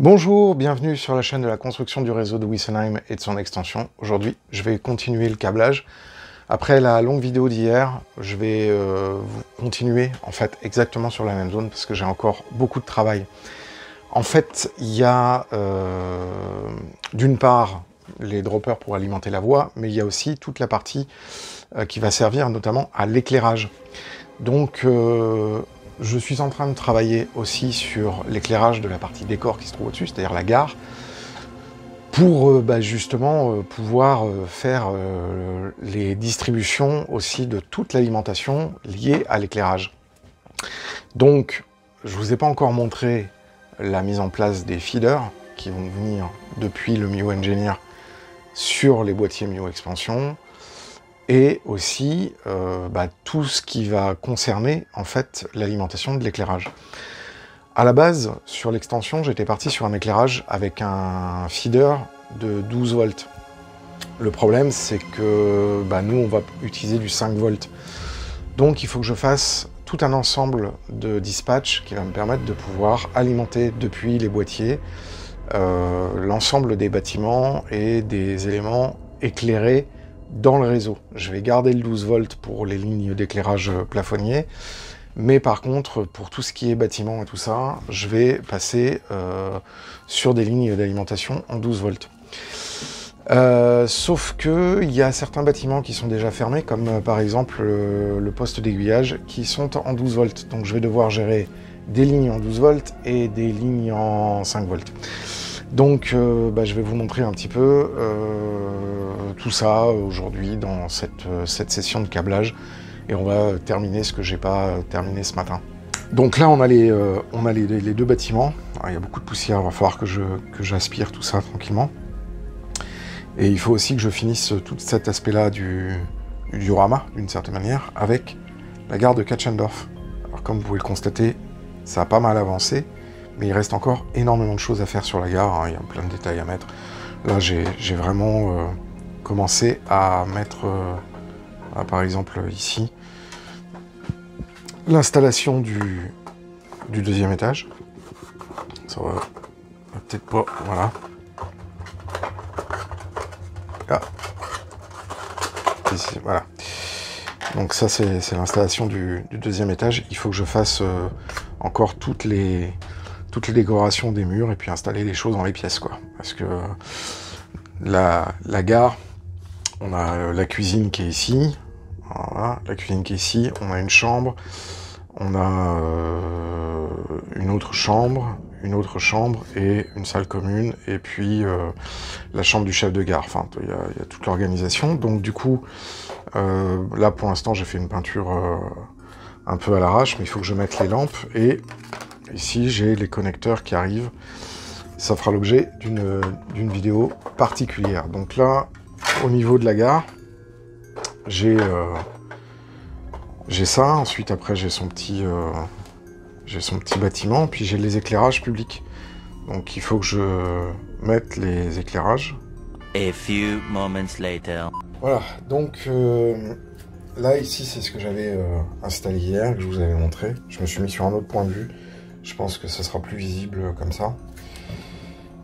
Bonjour, bienvenue sur la chaîne de la construction du réseau de Wessenheim et de son extension. Aujourd'hui, je vais continuer le câblage. Après la longue vidéo d'hier, je vais continuer en fait exactement sur la même zone parce que j'ai encore beaucoup de travail. En fait, il y a d'une part les droppers pour alimenter la voie, mais il y a aussi toute la partie qui va servir notamment à l'éclairage. Donc, je suis en train de travailler aussi sur l'éclairage de la partie décor qui se trouve au-dessus, c'est-à-dire la gare, pour justement pouvoir faire les distributions aussi de toute l'alimentation liée à l'éclairage. Donc, je ne vous ai pas encore montré la mise en place des feeders qui vont venir depuis le Mio Engineer sur les boîtiers Mio Expansion, et aussi tout ce qui va concerner en fait l'alimentation de l'éclairage. À la base, sur l'extension, j'étais parti sur un éclairage avec un feeder de 12 volts. Le problème, c'est que nous, on va utiliser du 5 volts. Donc, il faut que je fasse tout un ensemble de dispatch qui va me permettre de pouvoir alimenter depuis les boîtiers l'ensemble des bâtiments et des éléments éclairés dans le réseau. Je vais garder le 12 volts pour les lignes d'éclairage plafonnier, mais par contre, pour tout ce qui est bâtiment et tout ça, je vais passer sur des lignes d'alimentation en 12 volts. Sauf que il y a certains bâtiments qui sont déjà fermés, comme par exemple le poste d'aiguillage, qui sont en 12 volts. Donc je vais devoir gérer des lignes en 12 volts et des lignes en 5 volts. Donc je vais vous montrer un petit peu tout ça aujourd'hui dans cette session de câblage, et on va terminer ce que j'ai pas terminé ce matin. Donc là on a les deux bâtiments. Alors, il y a beaucoup de poussière, il va falloir que j'aspire tout ça tranquillement. Et il faut aussi que je finisse tout cet aspect-là du diorama, d'une certaine manière, avec la gare de Katschendorf. Alors comme vous pouvez le constater, ça a pas mal avancé, mais il reste encore énormément de choses à faire sur la gare, hein. Il y a plein de détails à mettre. Là, j'ai vraiment commencé à mettre, par exemple ici, l'installation du deuxième étage. Ça va peut-être pas, voilà. Ah. Ici, voilà. Donc ça, c'est l'installation du deuxième étage. Il faut que je fasse encore toutes les décorations des murs et puis installer les choses dans les pièces, quoi. Parce que la gare, on a la cuisine qui est ici. Voilà, la cuisine qui est ici. On a une chambre. On a une autre chambre et une salle commune, et puis la chambre du chef de gare. Enfin, il y a toute l'organisation. Donc du coup, là pour l'instant, j'ai fait une peinture un peu à l'arrache, mais il faut que je mette les lampes, et ici j'ai les connecteurs qui arrivent. Ça fera l'objet d'une vidéo particulière. Donc là, au niveau de la gare, j'ai ça. Ensuite, après, j'ai son petit bâtiment, puis j'ai les éclairages publics. Donc il faut que je mette les éclairages. A few moments later. Voilà, donc là ici c'est ce que j'avais installé hier, que je vous avais montré. Je me suis mis sur un autre point de vue. Je pense que ça sera plus visible comme ça.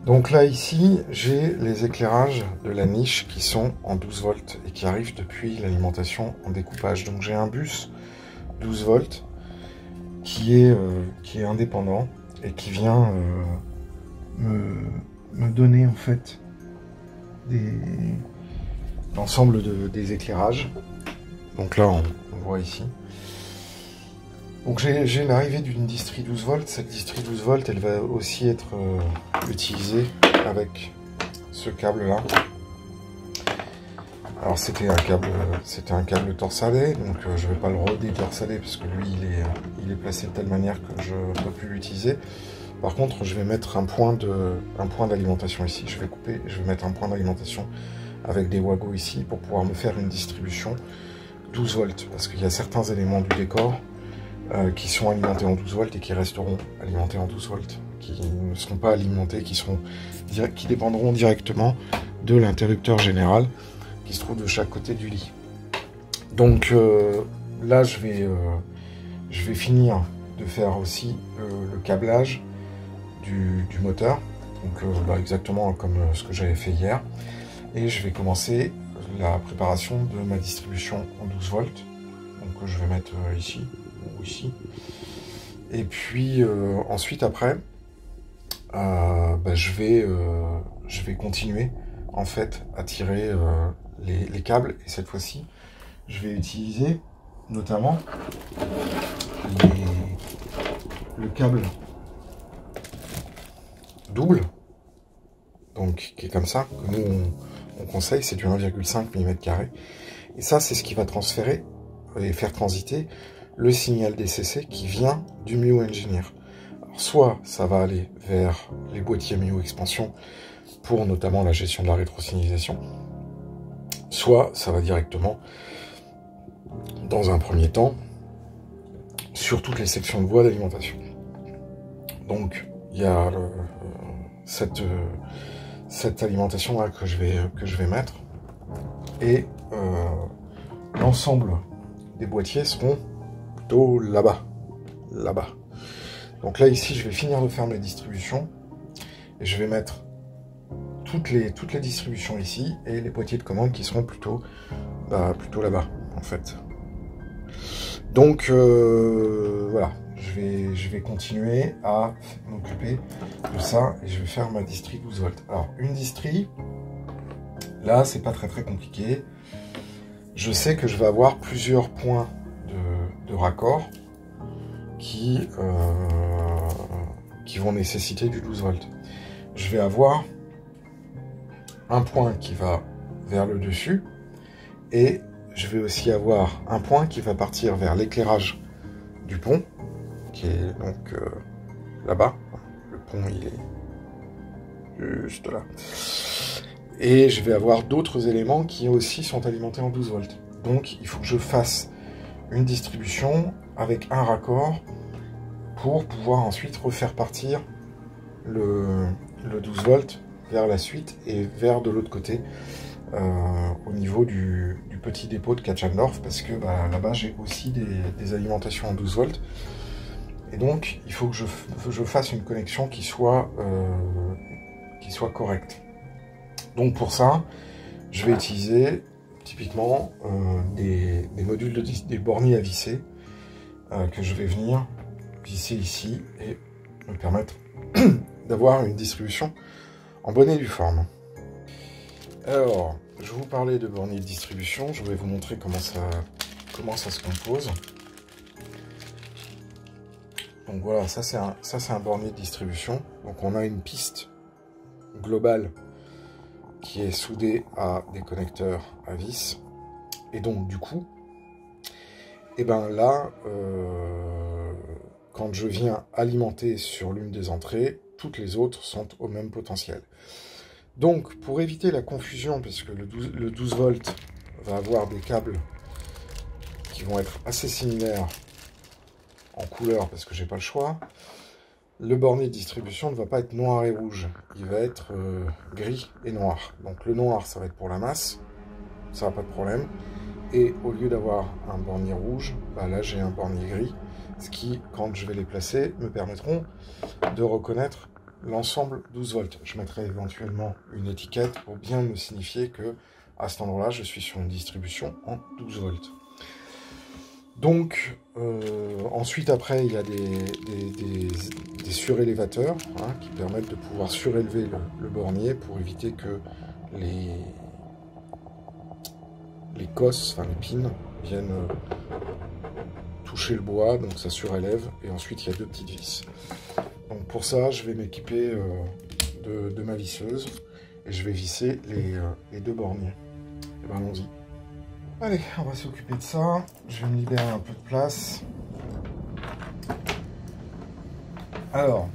Donc là ici, j'ai les éclairages de la niche qui sont en 12 volts et qui arrivent depuis l'alimentation en découpage. Donc j'ai un bus 12 volts qui est indépendant et qui vient me donner en fait l'ensemble des éclairages. Donc là on voit ici. Donc j'ai une arrivée d'une distri 12 volts. Cette distri 12 volts, elle va aussi être utilisée avec ce câble là. Alors c'était un câble torsadé, donc je ne vais pas le redétorsader parce que lui il est placé de telle manière que je ne peux plus l'utiliser. Par contre, je vais mettre un point d'alimentation ici. Je vais couper, je vais mettre un point d'alimentation avec des wagos ici pour pouvoir me faire une distribution 12 volts, parce qu'il y a certains éléments du décor qui sont alimentés en 12 volts et qui resteront alimentés en 12 volts, qui ne seront pas alimentés, qui dépendront directement de l'interrupteur général qui se trouve de chaque côté du lit. Donc là, je vais finir de faire aussi le câblage du moteur, Donc exactement comme ce que j'avais fait hier. Et je vais commencer la préparation de ma distribution en 12 volts. Donc je vais mettre ici ou ici. Et puis ensuite après, je vais continuer en fait à tirer les câbles. Et cette fois-ci, je vais utiliser notamment le câble double, donc qui est comme ça, que nous on conseille, c'est du 1,5 mm². Et ça, c'est ce qui va transférer et faire transiter le signal DCC qui vient du Mio Engineer. Alors, soit ça va aller vers les boîtiers Mio Expansion pour notamment la gestion de la rétrosignalisation, soit ça va directement, dans un premier temps, sur toutes les sections de voie d'alimentation. Donc, il y a cette alimentation là que je vais mettre, et l'ensemble des boîtiers seront plutôt là-bas. Donc là ici je vais finir de faire mes distributions et je vais mettre toutes les distributions ici et les boîtiers de commande qui seront plutôt là-bas en fait. Donc voilà, je vais continuer à m'occuper de ça et je vais faire ma distri 12 volts. Alors une distri, là c'est pas très compliqué. Je sais que je vais avoir plusieurs points de raccord qui vont nécessiter du 12 volts. Je vais avoir un point qui va vers le dessus et je vais aussi avoir un point qui va partir vers l'éclairage du pont, qui est donc là-bas. Le pont, il est juste là. Et je vais avoir d'autres éléments qui aussi sont alimentés en 12 volts. Donc, il faut que je fasse une distribution avec un raccord pour pouvoir ensuite refaire partir le 12 volts vers la suite et vers de l'autre côté au niveau du petit dépôt de Katchendorf, parce que là-bas j'ai aussi des alimentations en 12 volts et donc il faut que je fasse une connexion qui soit correcte. Donc pour ça je vais utiliser typiquement des modules des borniers à visser que je vais venir visser ici et me permettre d'avoir une distribution en bonne et due forme. Alors, je vous parlais de bornier de distribution, je vais vous montrer comment ça se compose. Donc voilà, ça c'est un bornier de distribution. Donc on a une piste globale qui est soudée à des connecteurs à vis. Et donc du coup, là, quand je viens alimenter sur l'une des entrées, toutes les autres sont au même potentiel. Donc, pour éviter la confusion, puisque le 12 volts va avoir des câbles qui vont être assez similaires en couleur, parce que j'ai pas le choix, le bornier de distribution ne va pas être noir et rouge, il va être gris et noir. Donc le noir, ça va être pour la masse, ça va pas de problème. Et au lieu d'avoir un bornier rouge, là j'ai un bornier gris, ce qui, quand je vais les placer, me permettront de reconnaître l'ensemble 12 volts. Je mettrai éventuellement une étiquette pour bien me signifier que à cet endroit-là, je suis sur une distribution en 12 volts. Donc, ensuite, après, il y a des surélévateurs qui permettent de pouvoir surélever le bornier pour éviter que les cosses, enfin les pins, viennent toucher le bois, donc ça surélève. Et ensuite, il y a deux petites vis. Donc pour ça, je vais m'équiper de ma visseuse et je vais visser les deux borniers. Et ben allons-y. Allez, on va s'occuper de ça. Je vais me libérer un peu de place. Alors,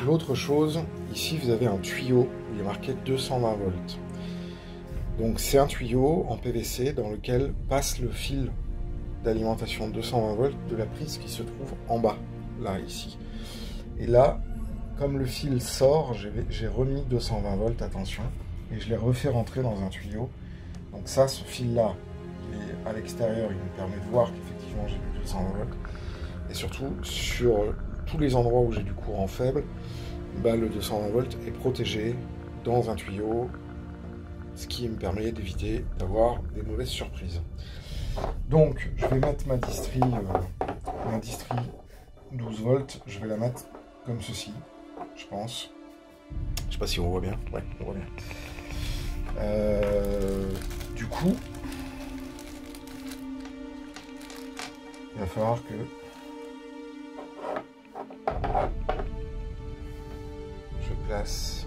l'autre chose, ici vous avez un tuyau où il est marqué 220 volts. Donc c'est un tuyau en PVC dans lequel passe le fil d'alimentation 220 volts de la prise qui se trouve en bas, là, ici. Et là, comme le fil sort, j'ai remis 220 volts, attention, et je l'ai refait rentrer dans un tuyau. Donc ça, ce fil-là, il est à l'extérieur, il me permet de voir qu'effectivement j'ai du 220 volts. Et surtout, sur tous les endroits où j'ai du courant faible, bah, le 220 volts est protégé dans un tuyau, ce qui me permet d'éviter d'avoir des mauvaises surprises. Donc, je vais mettre ma distri 12 volts, je vais la mettre comme ceci, je pense. Je sais pas si on voit bien. Ouais, on voit bien. Du coup, il va falloir que je place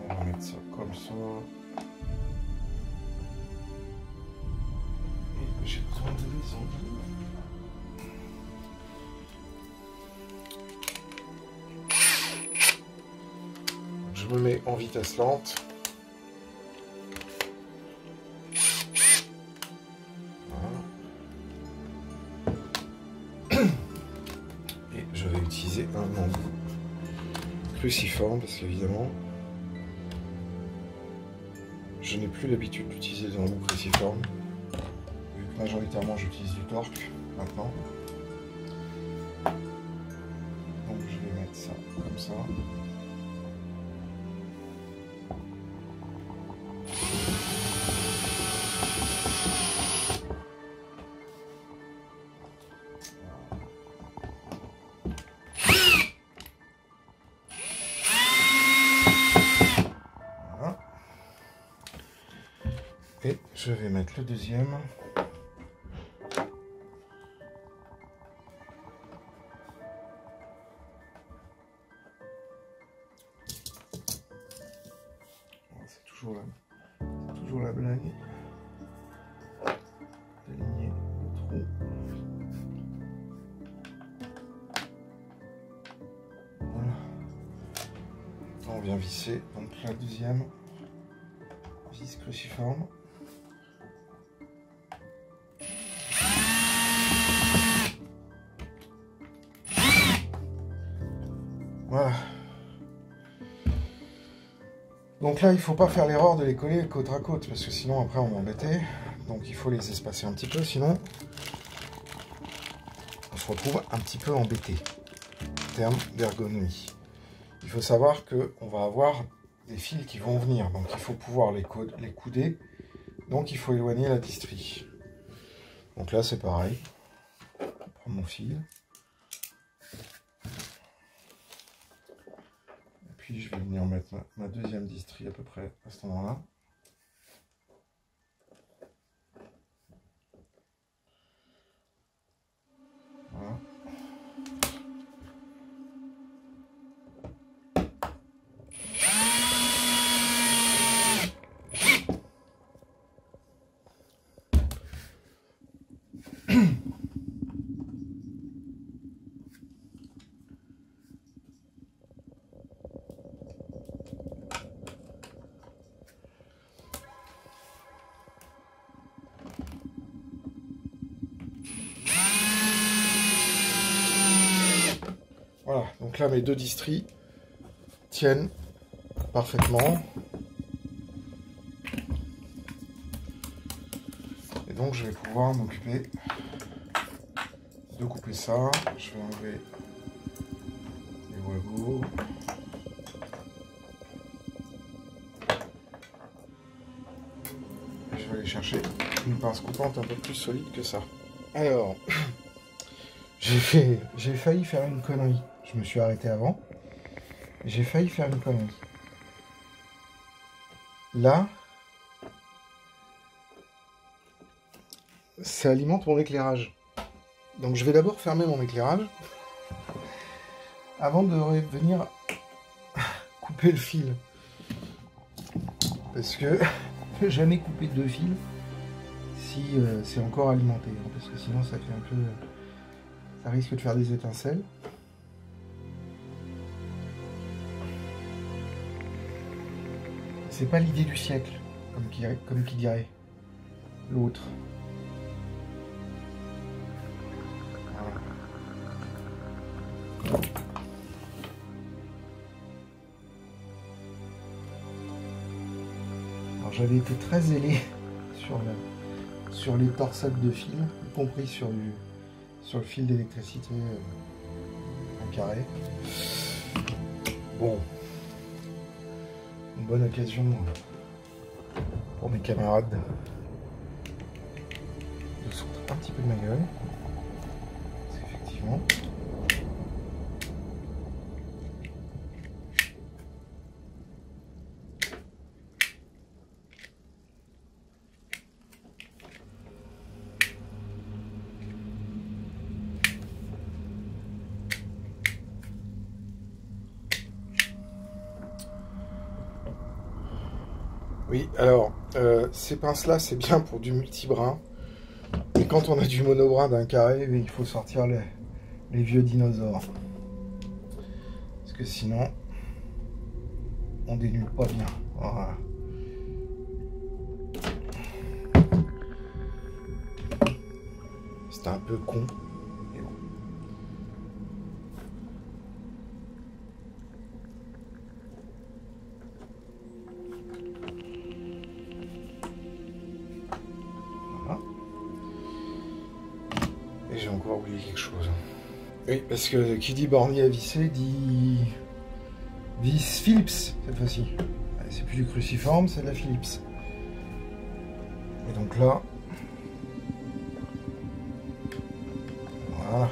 on va mettre ça comme ça. Et j'ai besoin de les enlever. Je me mets en vitesse lente. Voilà. Et je vais utiliser un embout cruciforme parce qu'évidemment, je n'ai plus l'habitude d'utiliser des embouts cruciformes. Vu que majoritairement j'utilise du torque maintenant. Donc je vais mettre ça comme ça. Et je vais mettre le deuxième. C'est toujours la blague. D'aligner le trou. Voilà. On vient visser donc la deuxième vis cruciforme. Voilà. Donc là, il ne faut pas faire l'erreur de les coller côte à côte, parce que sinon après on va embêter. Donc il faut les espacer un petit peu, sinon on se retrouve un petit peu embêté en termes d'ergonomie. Il faut savoir qu'on va avoir des fils qui vont venir, donc il faut pouvoir les couder. Donc il faut éloigner la distri. Donc là c'est pareil. Je vais prendre mon fil. Puis je vais venir mettre ma deuxième distri à peu près à cet endroit-là. Voilà. Voilà, donc là mes deux distris tiennent parfaitement. Et donc je vais pouvoir m'occuper de couper ça. Je vais enlever les wagots. Et je vais aller chercher une pince coupante un peu plus solide que ça. Alors, j'ai failli faire une connerie. Je me suis arrêté avant. J'ai failli faire une connerie. Là, ça alimente mon éclairage. Donc je vais d'abord fermer mon éclairage avant de venir couper le fil. Parce que je ne peux jamais couper deux fils si c'est encore alimenté. Parce que sinon ça fait un peu... ça risque de faire des étincelles. C'est pas l'idée du siècle, comme qui dirait l'autre. Voilà. Alors j'avais été très zélé sur sur les torsades de fil, y compris sur le fil d'électricité en carré. Bon, une bonne occasion pour mes camarades de se foutre un petit peu de ma gueule. Parce qu'effectivement, oui, alors, ces pinces-là, c'est bien pour du multibrin. Mais quand on a du monobrin d'un carré, il faut sortir les vieux dinosaures. Parce que sinon, on dénule pas bien. Voilà. C'était un peu con. Mais bon. Et j'ai encore oublié quelque chose. Oui, parce que qui dit bornier à visser dit vis Philips cette fois-ci. C'est plus du cruciforme, c'est de la Philips. Et donc là, voilà.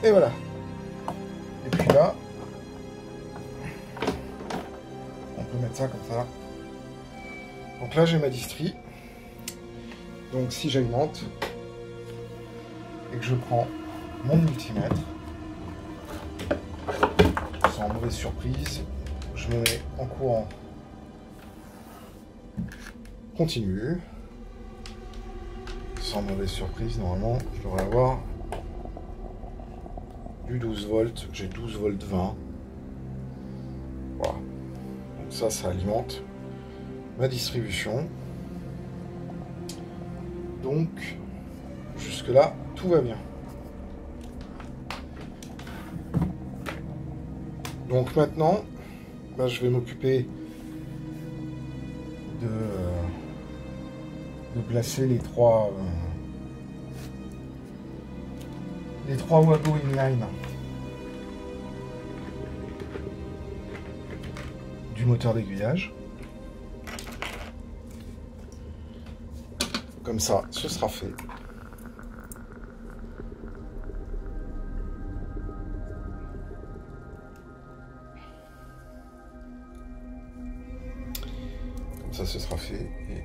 Et voilà. Et puis là, on peut mettre ça comme ça. Donc là, j'ai ma distrie. Donc si j'alimente et que je prends mon multimètre, sans mauvaise surprise, je me mets en courant continu. Sans mauvaise surprise, normalement, je devrais avoir du 12 volts, j'ai 12 volts 20. Voilà. Donc ça alimente ma distribution. Donc, jusque là, tout va bien. Donc maintenant, ben, je vais m'occuper de placer les trois Wago inline du moteur d'aiguillage. Comme ça, ce sera fait. Comme ça, ce sera fait. Et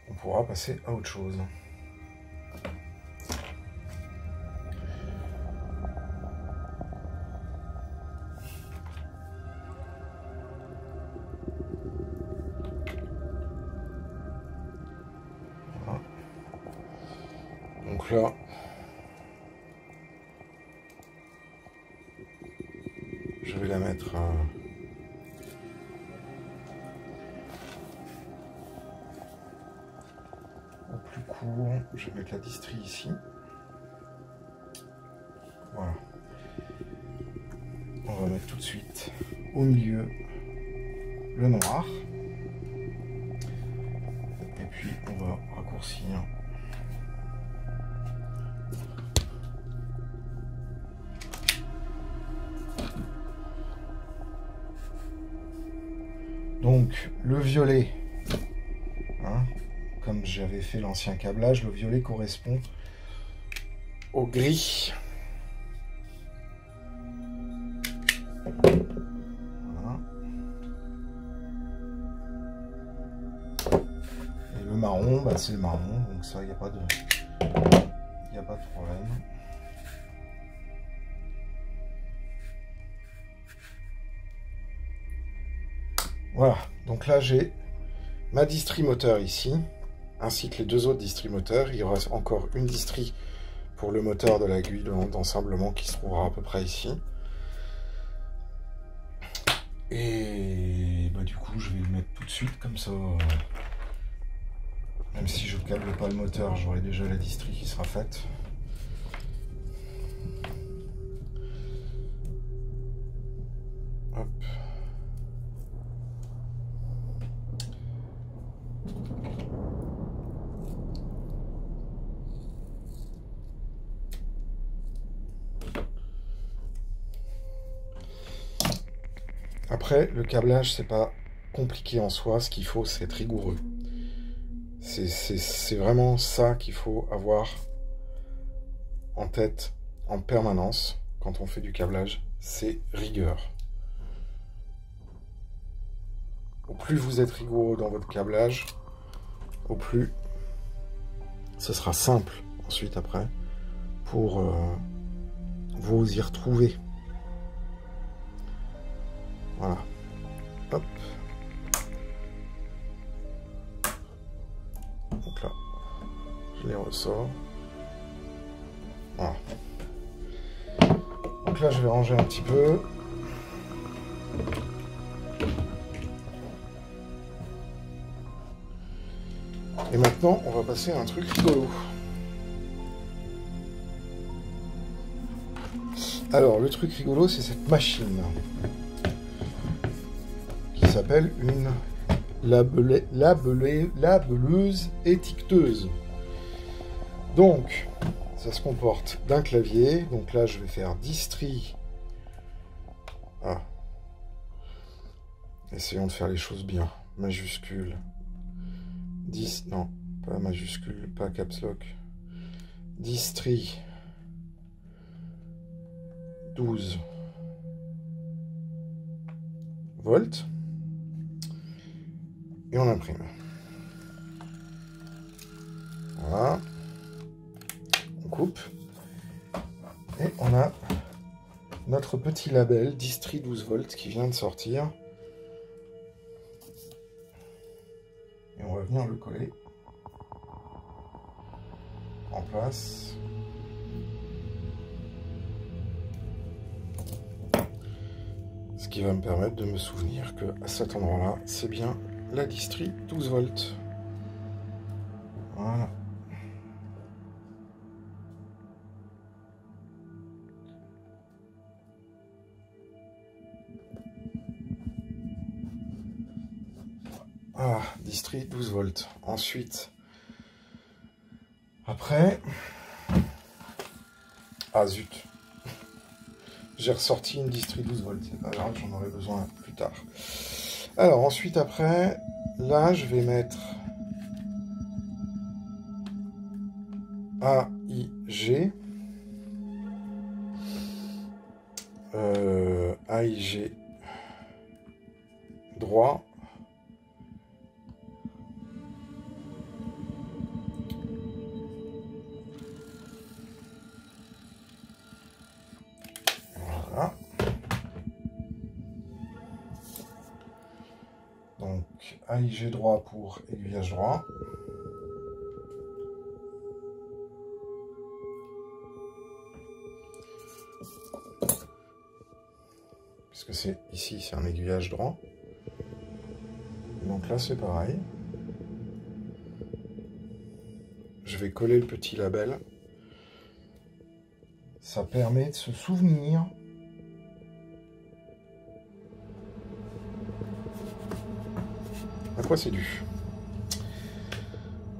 on pourra passer à autre chose. Donc là, je vais la mettre au plus court. Je vais mettre la distrie ici. Voilà. On va mettre tout de suite au milieu le noir. Et puis on va raccourcir. Donc le violet, hein, comme j'avais fait l'ancien câblage, le violet correspond au gris. Voilà. Et le marron, bah, c'est le marron, donc ça, il n'y a pas de problème. Voilà, donc là j'ai ma distrie moteur ici, ainsi que les deux autres distries moteurs. Il y aura encore une distrie pour le moteur de l'aiguille d'ensablement qui se trouvera à peu près ici. Et bah, du coup, je vais le mettre tout de suite, comme ça, même si je ne câble pas le moteur, j'aurai déjà la distrie qui sera faite. Hop. Après, le câblage, c'est pas compliqué en soi. Ce qu'il faut, c'est être rigoureux. C'est vraiment ça qu'il faut avoir en tête en permanence quand on fait du câblage. C'est rigueur. Au plus vous êtes rigoureux dans votre câblage, au plus ce sera simple ensuite après pour vous y retrouver. Voilà. Hop. Donc là, je les ressors. Voilà. Donc là, je vais ranger un petit peu. Et maintenant, on va passer à un truc rigolo. Alors, le truc rigolo, c'est cette machine qui s'appelle une labelleuse étiqueteuse. Donc, ça se comporte d'un clavier. Donc là, je vais faire distri. Ah. Essayons de faire les choses bien. Majuscule. 10, non, pas majuscule, pas caps lock. Distri 12 volts. Et on imprime. Voilà. On coupe. Et on a notre petit label Distri 12 volts qui vient de sortir. Et on va venir le coller en place. Ce qui va me permettre de me souvenir que à cet endroit-là, c'est bien la distri 12 volts. Voilà. Ah, distri 12 volts. Ensuite, après... Ah zut. J'ai ressorti une distri 12 volts. C'est pas grave, j'en aurai besoin plus tard. Alors, ensuite, après, là, je vais mettre AIG. AIG droit. Voilà. Donc, AIG droit pour aiguillage droit. Puisque c'est ici, c'est un aiguillage droit. Donc là, c'est pareil. Je vais coller le petit label. Ça permet de se souvenir à quoi c'est dû.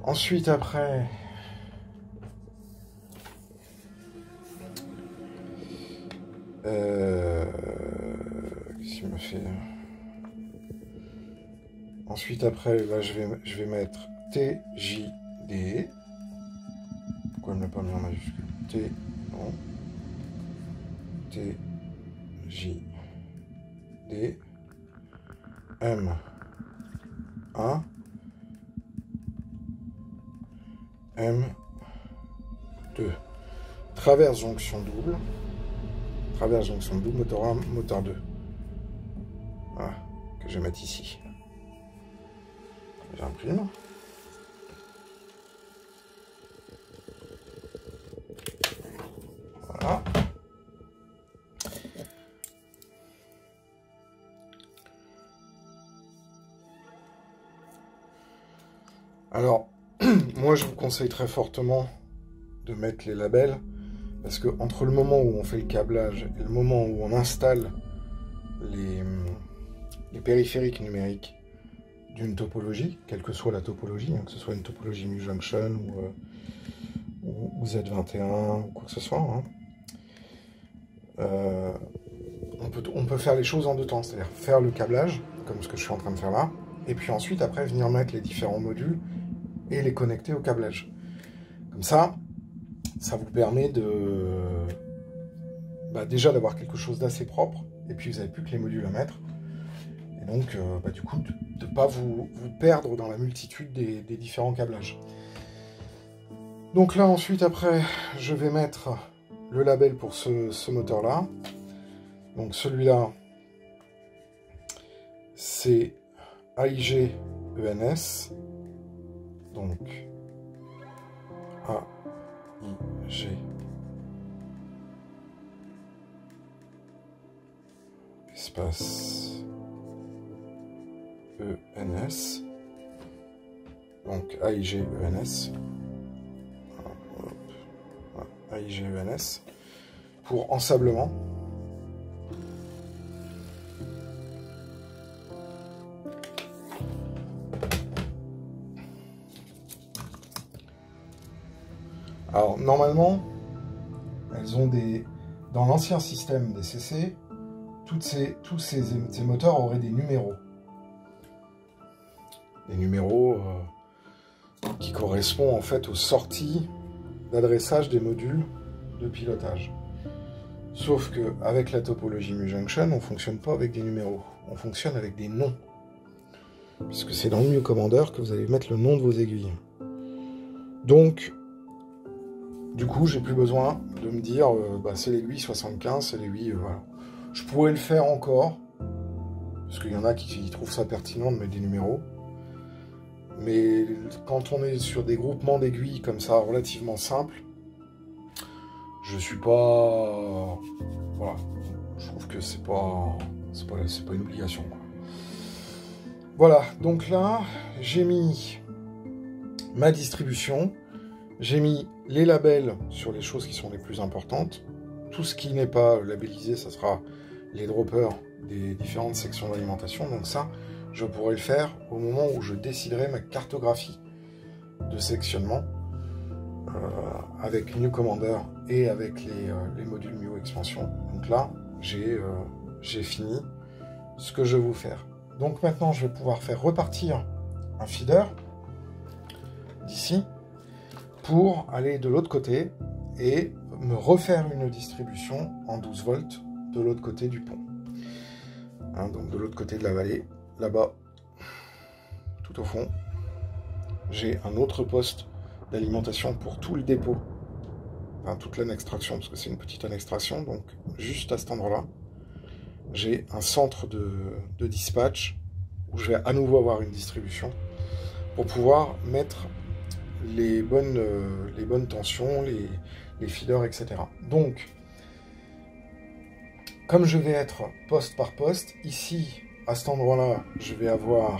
Ensuite, après, qu'est-ce qu'il me fait? Ensuite, après, là, je vais mettre TJD. Pourquoi elle ne l'a pas mis en majuscule? T, non. TJD. M. 1. M. 2. Traverse jonction double. Traverse jonction double, moteur 1, moteur 2. Voilà, que je vais mettre ici. J'imprime. Alors, moi je vous conseille très fortement de mettre les labels, parce que entre le moment où on fait le câblage et le moment où on installe les périphériques numériques d'une topologie, quelle que soit la topologie, hein, que ce soit une topologie MuJunction ou Z21 ou quoi que ce soit, hein, on peut faire les choses en deux temps, c'est-à-dire faire le câblage, comme ce que je suis en train de faire là, et puis ensuite après venir mettre les différents modules et les connecter au câblage. Comme ça vous permet déjà d'avoir quelque chose d'assez propre, et puis vous n'avez plus que les modules à mettre, et donc du coup de ne pas vous perdre dans la multitude des différents câblages. Donc là ensuite après je vais mettre le label pour ce moteur là. Donc celui-là c'est AIG ENS, donc AIG espace ENS, donc AIG ENS, AIG ENS pour ensablement. Alors, normalement, elles ont dans l'ancien système des CC, tous ces moteurs auraient des numéros. Des numéros qui correspondent en fait aux sorties d'adressage des modules de pilotage. Sauf que avec la topologie MuJunction, on ne fonctionne pas avec des numéros, on fonctionne avec des noms. Puisque c'est dans le MuCommander que vous allez mettre le nom de vos aiguilles. Donc, du coup, j'ai plus besoin de me dire c'est l'aiguille 75, c'est l'aiguille... voilà. Je pourrais le faire encore, parce qu'il y en a qui trouvent ça pertinent de mettre des numéros. Mais quand on est sur des groupements d'aiguilles comme ça, relativement simples, je suis pas... Voilà. Je trouve que c'est pas une obligation, quoi. Voilà, donc là, j'ai mis ma distribution, j'ai mis les labels sur les choses qui sont les plus importantes. Tout ce qui n'est pas labellisé, ça sera les droppers des différentes sections d'alimentation. Donc ça, je pourrai le faire au moment où je déciderai ma cartographie de sectionnement avec MuCommander et avec les modules MuExpansion. Donc là, j'ai fini ce que je vais vous faire. Donc maintenant, je vais pouvoir faire repartir un feeder d'ici pour aller de l'autre côté et me refaire une distribution en 12 volts de l'autre côté du pont. Hein, donc de l'autre côté de la vallée, là-bas, tout au fond, j'ai un autre poste d'alimentation pour tout le dépôt, enfin toute l'extraction, parce que c'est une petite extraction, donc juste à cet endroit-là, j'ai un centre de dispatch où je vais à nouveau avoir une distribution pour pouvoir mettre les bonnes tensions, les feeders, etc. Donc, comme je vais être poste par poste, ici, à cet endroit-là, je vais avoir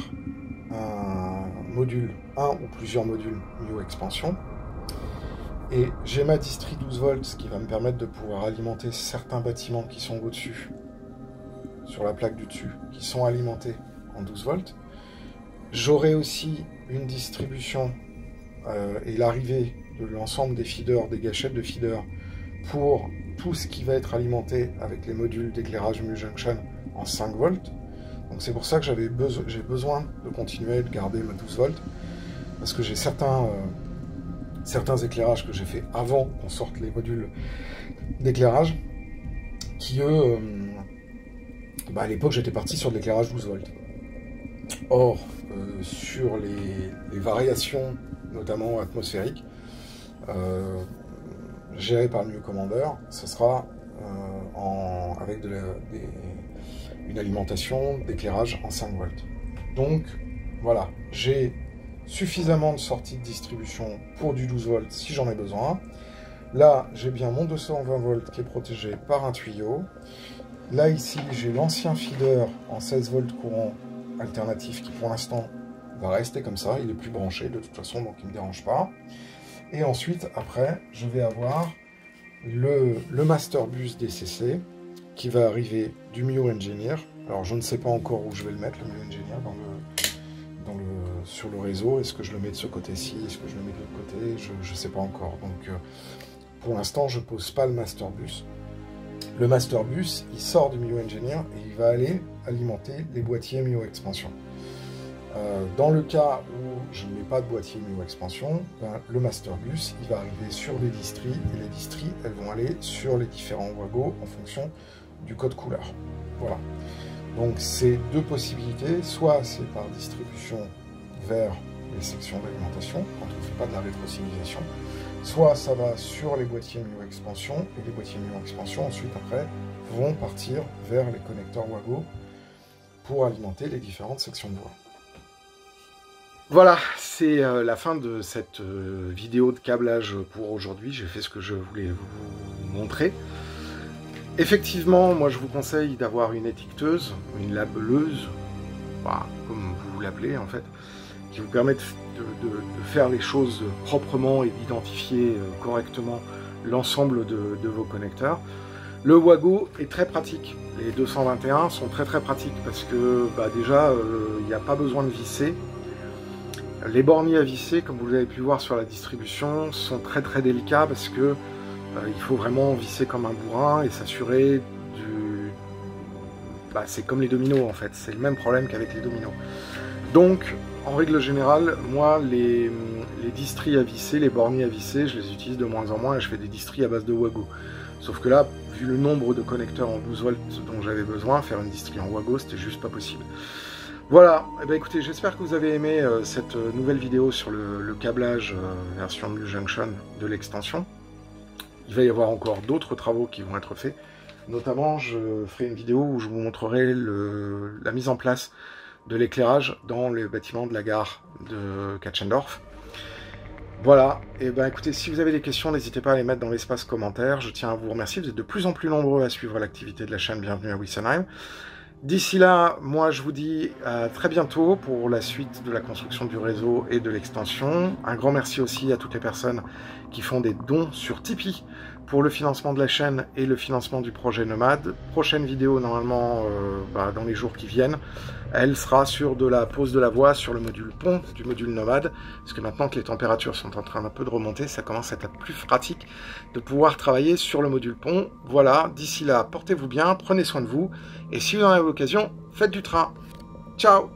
un module, un ou plusieurs modules MuExpansion. Et j'ai ma distri 12 volts, ce qui va me permettre de pouvoir alimenter certains bâtiments qui sont au-dessus, sur la plaque du dessus, qui sont alimentés en 12 volts. J'aurai aussi une distribution et l'arrivée de l'ensemble des feeders, des gâchettes de feeders, pour tout ce qui va être alimenté avec les modules d'éclairage MuJunction en 5 volts. Donc c'est pour ça que j'ai besoin de continuer de garder ma 12 volts, parce que j'ai certains éclairages que j'ai fait avant qu'on sorte les modules d'éclairage, qui eux, à l'époque j'étais parti sur de l'éclairage 12 volts. Or, sur les variations, notamment atmosphériques, gérées par le MuCommander, ce sera avec une alimentation d'éclairage en 5 volts. Donc, voilà, j'ai suffisamment de sorties de distribution pour du 12 volts si j'en ai besoin. Là, j'ai bien mon 220 volts qui est protégé par un tuyau. Là, ici, j'ai l'ancien feeder en 16 volts courant alternatif qui, pour l'instant, va rester comme ça, il est plus branché de toute façon, donc il ne me dérange pas. Et ensuite, après, je vais avoir le Master Bus DCC qui va arriver du Mio Engineer. Alors je ne sais pas encore où je vais le mettre, le Mio Engineer, sur le réseau. Est-ce que je le mets de ce côté-ci? Est-ce que je le mets de l'autre côté? Je ne sais pas encore. Donc pour l'instant, je ne pose pas le Master Bus. Le Master Bus, il sort du Mio Engineer et il va aller alimenter les boîtiers Mio Expansion. Dans le cas où je ne mets pas de boîtier Mio Expansion, ben, le Master Bus, il va arriver sur des distries, et les distries, elles vont aller sur les différents Wago en fonction du code couleur. Voilà. Donc c'est deux possibilités, soit c'est par distribution vers les sections d'alimentation, quand on ne fait pas de la rétrosignalisation, soit ça va sur les boîtiers Mio Expansion, et les boîtiers Mio Expansion, ensuite, après, vont partir vers les connecteurs Wago pour alimenter les différentes sections de voie. Voilà, c'est la fin de cette vidéo de câblage pour aujourd'hui. J'ai fait ce que je voulais vous montrer. Effectivement, moi je vous conseille d'avoir une étiqueteuse, une labelleuse, bah, comme vous l'appelez en fait, qui vous permet de faire les choses proprement et d'identifier correctement l'ensemble de vos connecteurs. Le Wago est très pratique. Les 221 sont très pratiques parce que bah, déjà, il n'y a pas besoin de visser. Les borniers à visser, comme vous avez pu voir sur la distribution, sont très délicats parce que il faut vraiment visser comme un bourrin et s'assurer du... Bah, c'est comme les dominos en fait, c'est le même problème qu'avec les dominos. Donc, en règle générale, moi, les distries à visser, les borniers à visser, je les utilise de moins en moins et je fais des distries à base de Wago. Sauf que là, vu le nombre de connecteurs en 12 volts dont j'avais besoin, faire une distrie en Wago, c'était juste pas possible. Voilà, eh bien, écoutez, j'espère que vous avez aimé cette nouvelle vidéo sur le câblage version Mio Junction de l'extension. Il va y avoir encore d'autres travaux qui vont être faits. Notamment, je ferai une vidéo où je vous montrerai la mise en place de l'éclairage dans le bâtiment de la gare de Katschendorf. Voilà, et ben écoutez, si vous avez des questions, n'hésitez pas à les mettre dans l'espace commentaire. Je tiens à vous remercier, vous êtes de plus en plus nombreux à suivre l'activité de la chaîne. Bienvenue à Wessenheim. D'ici là, moi je vous dis à très bientôt pour la suite de la construction du réseau et de l'extension. Un grand merci aussi à toutes les personnes qui font des dons sur Tipeee pour le financement de la chaîne et le financement du projet Nomade. Prochaine vidéo normalement dans les jours qui viennent. Elle sera sur de la pose de la voie sur le module pont du module Nomade, parce que maintenant que les températures sont en train un peu de remonter, ça commence à être plus pratique de pouvoir travailler sur le module pont. Voilà, d'ici là, portez-vous bien, prenez soin de vous, et si vous en avez l'occasion, faites du train. Ciao!